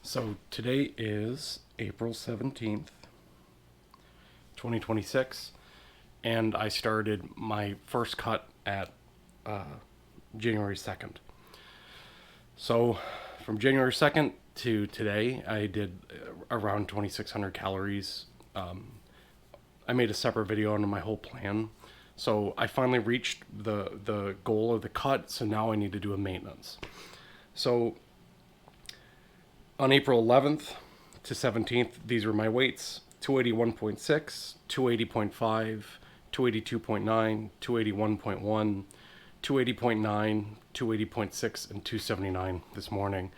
So today is April 17th, 2026, and I started my first cut at uh, January 2nd. So from January 2nd to today, I did around 2,600 calories. I made a separate video on my whole plan. So I finally reached the goal of the cut, so now I need to do a maintenance. So on April 11th to 17th, these were my weights: 281.6, 280.5, 282.9, 281.1, 280.9, 280.6, and 279 this morning.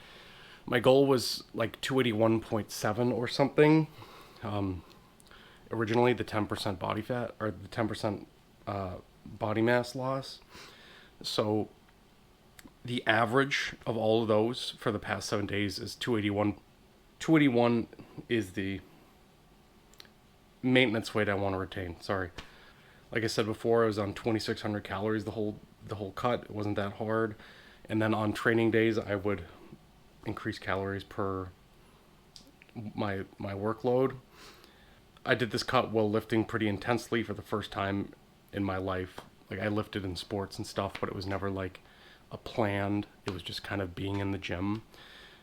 My goal was like 281.7 or something. Originally, the 10% body fat or the 10% body mass loss. So the average of all of those for the past 7 days is 281. 281 is the maintenance weight I want to retain. Sorry. Like I said before, I was on 2,600 calories the whole cut. It wasn't that hard. And then on training days, I would increase calories per my workload. I did this cut while lifting pretty intensely for the first time in my life. Like, I lifted in sports and stuff, but it was never like a planned. It was just kind of being in the gym.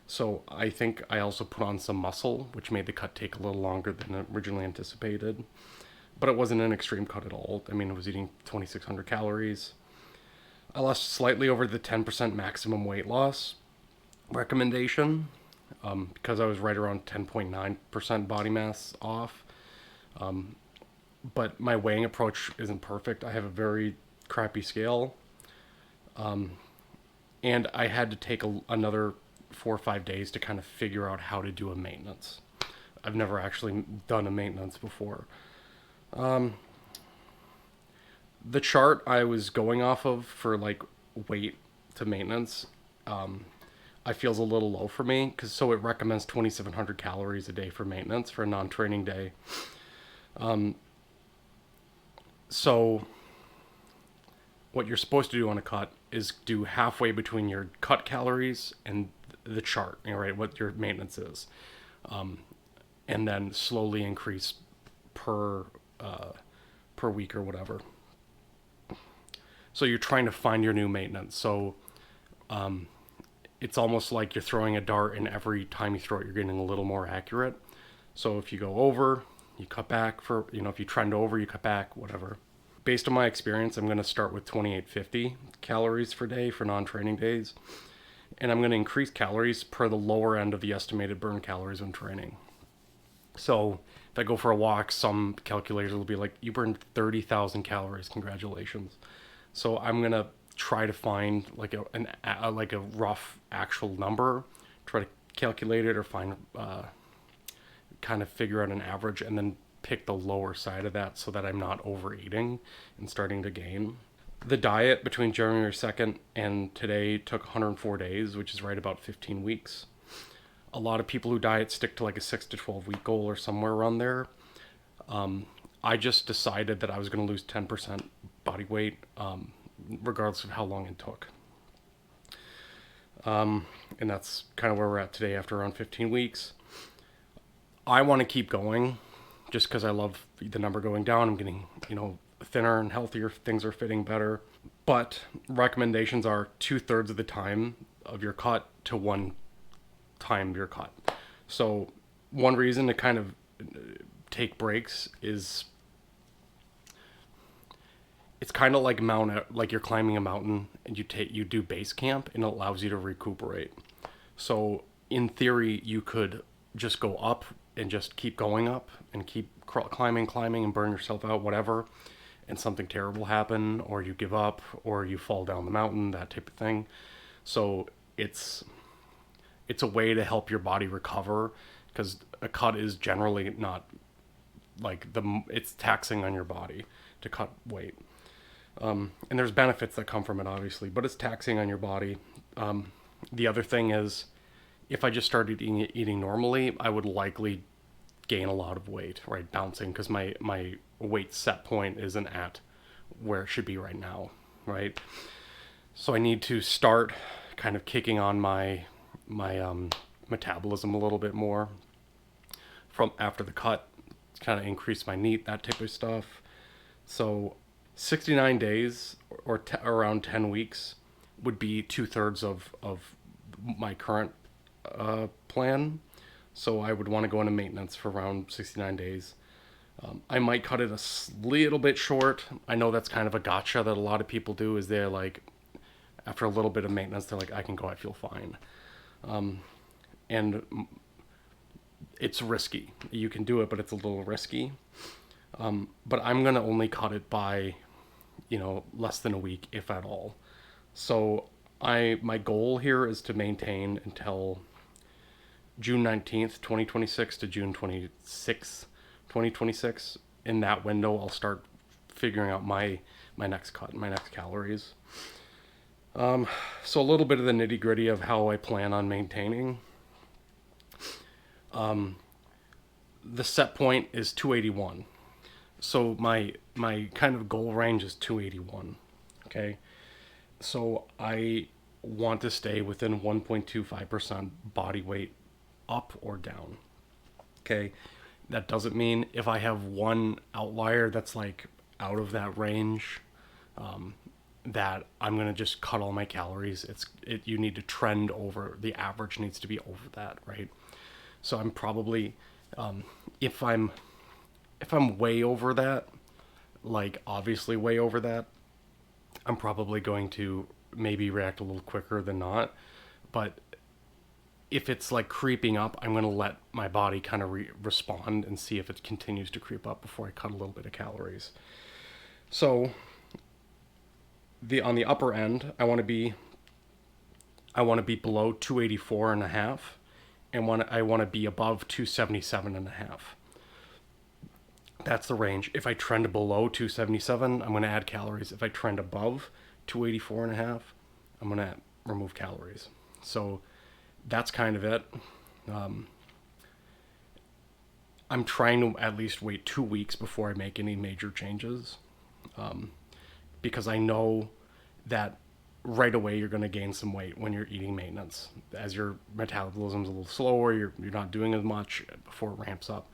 So I think I also put on some muscle, which made the cut take a little longer than originally anticipated. But it wasn't an extreme cut at all. I mean, I was eating 2,600 calories. I lost slightly over the 10% maximum weight loss recommendation, because I was right around 10.9% body mass off. But my weighing approach isn't perfect. I have a very crappy scale. And I had to take another 4 or 5 days to kind of figure out how to do a maintenance. I've never actually done a maintenance before. The chart I was going off of for like weight to maintenance, I feels a little low for me, because so it recommends 2,700 calories a day for maintenance for a non-training day. So what you're supposed to do on a cut is do halfway between your cut calories and the chart, right? What your maintenance is, and then slowly increase per week or whatever. So you're trying to find your new maintenance. So it's almost like you're throwing a dart, and every time you throw it, you're getting a little more accurate. So if you go over, you cut back for, if you trend over, you cut back, whatever. Based on my experience, I'm going to start with 2,850 calories per day for non-training days. And I'm going to increase calories per the lower end of the estimated burn calories when training. So if I go for a walk, some calculators will be like, you burned 30,000 calories. Congratulations. So I'm going to try to find like a rough actual number, try to calculate it or find, kind of figure out an average, and then pick the lower side of that so that I'm not overeating and starting to gain. The diet between January 2nd and today took 104 days, which is right about 15 weeks. A lot of people who diet stick to like a 6 to 12 week goal or somewhere around there. I just decided that I was going to lose 10% body weight, regardless of how long it took. And that's kind of where we're at today after around 15 weeks. I want to keep going just because I love the number going down. I'm getting, thinner and healthier. Things are fitting better. But recommendations are 2/3 of the time of your cut to one time your cut. So one reason to kind of take breaks is it's kind of like you're climbing a mountain, and you do base camp, and it allows you to recuperate. So in theory, you could just go up and just keep going up and keep climbing and burn yourself out, whatever, and something terrible happen, or you give up, or you fall down the mountain, that type of thing. So it's a way to help your body recover, because a cut is generally not like it's taxing on your body to cut weight. And there's benefits that come from it, obviously, but it's taxing on your body. The other thing is, if I just started eating normally, I would likely gain a lot of weight, right? Bouncing, because my weight set point isn't at where it should be right now, right? So I need to start kind of kicking on my metabolism a little bit more from after the cut, kind of increase my NEAT, that type of stuff. So 69 days or around 10 weeks would be 2/3 of my current plan. So I would want to go into maintenance for around 69 days. I might cut it a little bit short. I know that's kind of a gotcha that a lot of people do, is they're like, after a little bit of maintenance, they're like, I can go, I feel fine. And it's risky. You can do it, but it's a little risky. But I'm going to only cut it by, less than a week, if at all. So my goal here is to maintain until June 19th, 2026 to June 26th, 2026. In that window, I'll start figuring out my next cut, my next calories. So a little bit of the nitty gritty of how I plan on maintaining. The set point is 281. So my kind of goal range is 281. Okay. So I want to stay within 1.25% body weight up or down. Okay. That doesn't mean if I have one outlier that's like out of that range, that I'm going to just cut all my calories. You need to trend over, the average needs to be over that, right? So I'm probably, if I'm way over that, like obviously way over that, I'm probably going to maybe react a little quicker than not. But if it's like creeping up, I'm going to let my body kind of respond and see if it continues to creep up before I cut a little bit of calories. So on the upper end, I want to be below 284 and a half, and I want to be above 277 and a half. That's the range. If I trend below 277, I'm going to add calories. If I trend above 284 and a half, I'm going to remove calories. So that's kind of it. I'm trying to at least wait 2 weeks before I make any major changes, because I know that right away you're going to gain some weight when you're eating maintenance. As your metabolism's a little slower, you're not doing as much before it ramps up.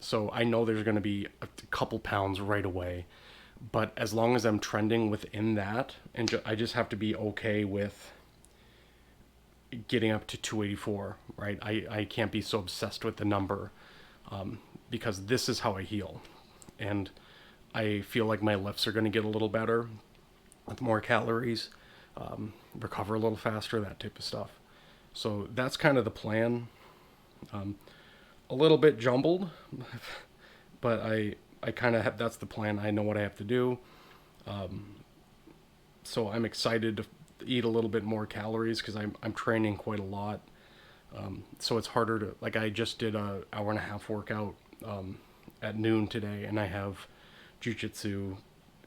So I know there's going to be a couple pounds right away, but as long as I'm trending within that, and I just have to be okay with getting up to 284, right? I can't be so obsessed with the number, because this is how I heal. And I feel like my lifts are going to get a little better with more calories, recover a little faster, that type of stuff. So that's kind of the plan. A little bit jumbled, but I kind of have, that's the plan. I know what I have to do. So I'm excited to eat a little bit more calories because I'm training quite a lot. So it's harder to, like, I just did a hour and a half workout at noon today, and I have jiu-jitsu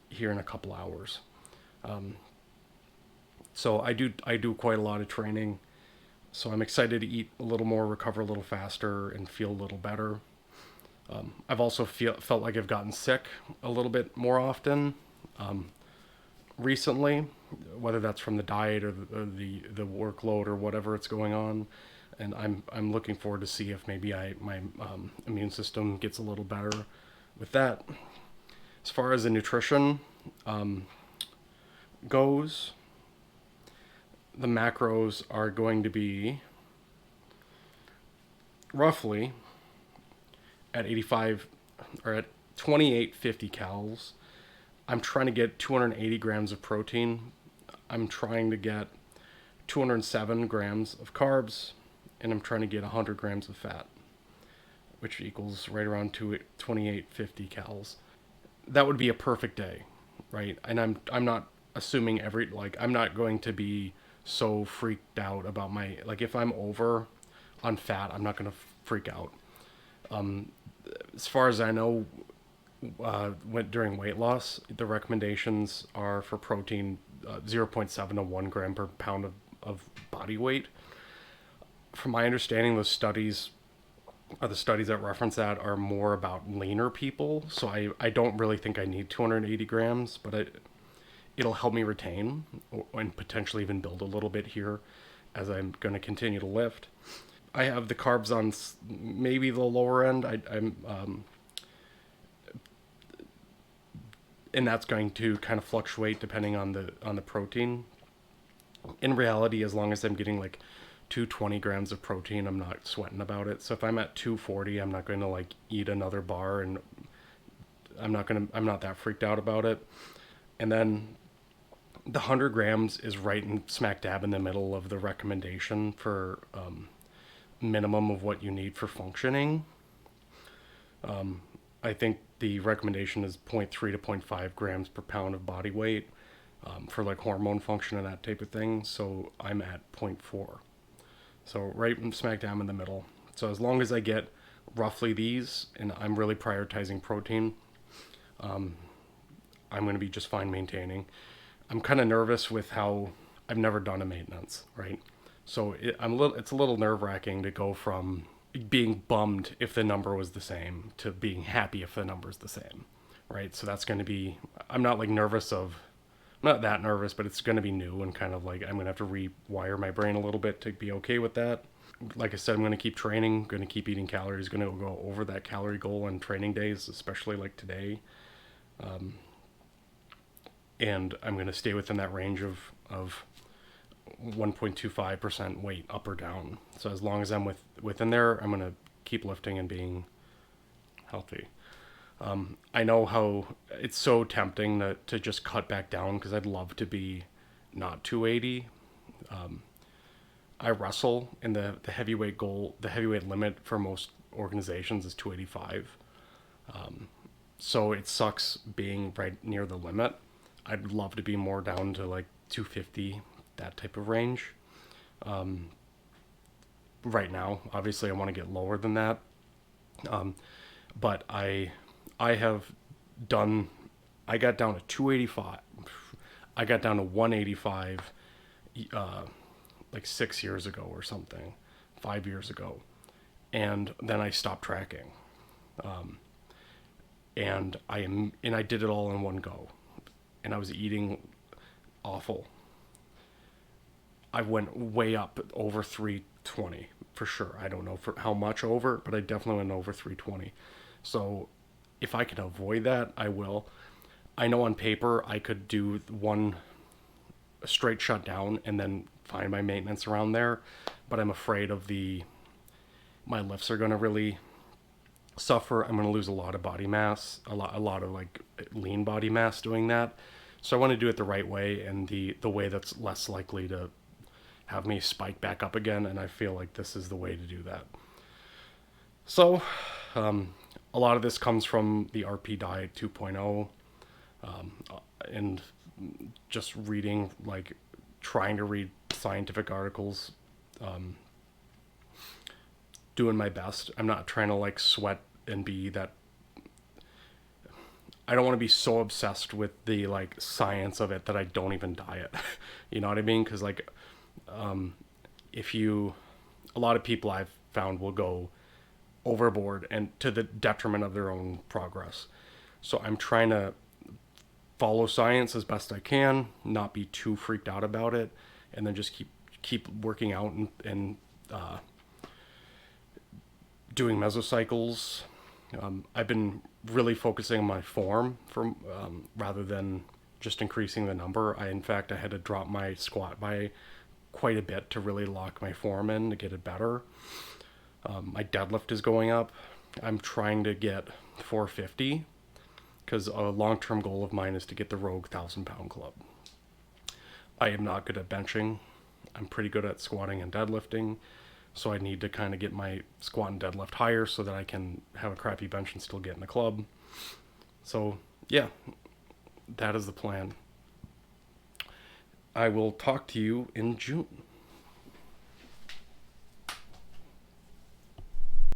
here in a couple hours. So I do quite a lot of training. So I'm excited to eat a little more, recover a little faster, and feel a little better. I've also felt like I've gotten sick a little bit more often recently, whether that's from the diet or the workload or whatever it's going on. And I'm looking forward to see if maybe my immune system gets a little better with that. As far as the nutrition goes, the macros are going to be roughly at 85 or at 2850 calories. I'm trying to get 280 grams of protein. I'm trying to get 207 grams of carbs, and I'm trying to get 100 grams of fat, which equals right around 2850 calories. That would be a perfect day, right? And I'm not assuming I'm not going to be so freaked out about if I'm over on fat, I'm not going to freak out. As far as I know, during weight loss, the recommendations are for protein 0.7 to 1 gram per pound of body weight. From my understanding, the studies that reference that are more about leaner people. So I don't really think I need 280 grams, but it'll help me retain and potentially even build a little bit here as I'm going to continue to lift. I have the carbs on maybe the lower end. And that's going to kind of fluctuate depending on the protein. In reality, as long as I'm getting like 220 grams of protein, I'm not sweating about it. So if I'm at 240, I'm not going to like eat another bar, and I'm not that freaked out about it. And then the 100 grams is right in smack dab in the middle of the recommendation for minimum of what you need for functioning. I think the recommendation is zero point 0.3 to zero point 0.5 grams per pound of body weight for like hormone function and that type of thing. So I'm at zero point 0.4. So right smack down in the middle. So as long as I get roughly these, and I'm really prioritizing protein, I'm going to be just fine maintaining. I'm kind of nervous with how I've never done a maintenance, right? So it's a little nerve wracking to go from being bummed if the number was the same to being happy if the number's the same, right? So that's going to be, I'm not like nervous of, I'm not that nervous, but it's going to be new and kind of like I'm going to have to rewire my brain a little bit to be okay with that. Like I said, I'm going to keep training, going to keep eating calories, going to go over that calorie goal on training days, especially like today. And I'm going to stay within that range of 1.25% weight up or down. So as long as I'm within there, I'm going to keep lifting and being healthy. I know how it's so tempting to just cut back down because I'd love to be not 280. I wrestle, and the heavyweight goal, the heavyweight limit for most organizations is 285. So it sucks being right near the limit. I'd love to be more down to like 250, that type of range. Right now, obviously, I want to get lower than that. But I have done. I got down to 285. I got down to 185, like 6 years ago or something, 5 years ago, and then I stopped tracking. And I did it all in one go, and I was eating awful. I went way up over 320 for sure. I don't know for how much over, but I definitely went over 320. So if I can avoid that, I will. I know on paper I could do one straight shutdown and then find my maintenance around there, but I'm afraid of my lifts are going to really suffer. I'm going to lose a lot of body mass, a lot of like lean body mass doing that. So I want to do it the right way, and the way that's less likely to have me spike back up again, and I feel like this is the way to do that. So a lot of this comes from the RP Diet 2.0, and just reading, like trying to read scientific articles, doing my best. I'm not trying to like sweat and be that. I don't want to be so obsessed with the like science of it that I don't even diet. You know what I mean? Because like, a lot of people I've found will go overboard and to the detriment of their own progress. So I'm trying to follow science as best I can, not be too freaked out about it, and then just keep working out and doing mesocycles. I've been really focusing on my form rather than just increasing the number. In fact, I had to drop my squat by quite a bit to really lock my form in to get it better. My deadlift is going up. I'm trying to get 450 because a long-term goal of mine is to get the Rogue 1,000-pound club. I am not good at benching. I'm pretty good at squatting and deadlifting. So I need to kind of get my squat and deadlift higher so that I can have a crappy bench and still get in the club. So yeah, that is the plan. I will talk to you in June.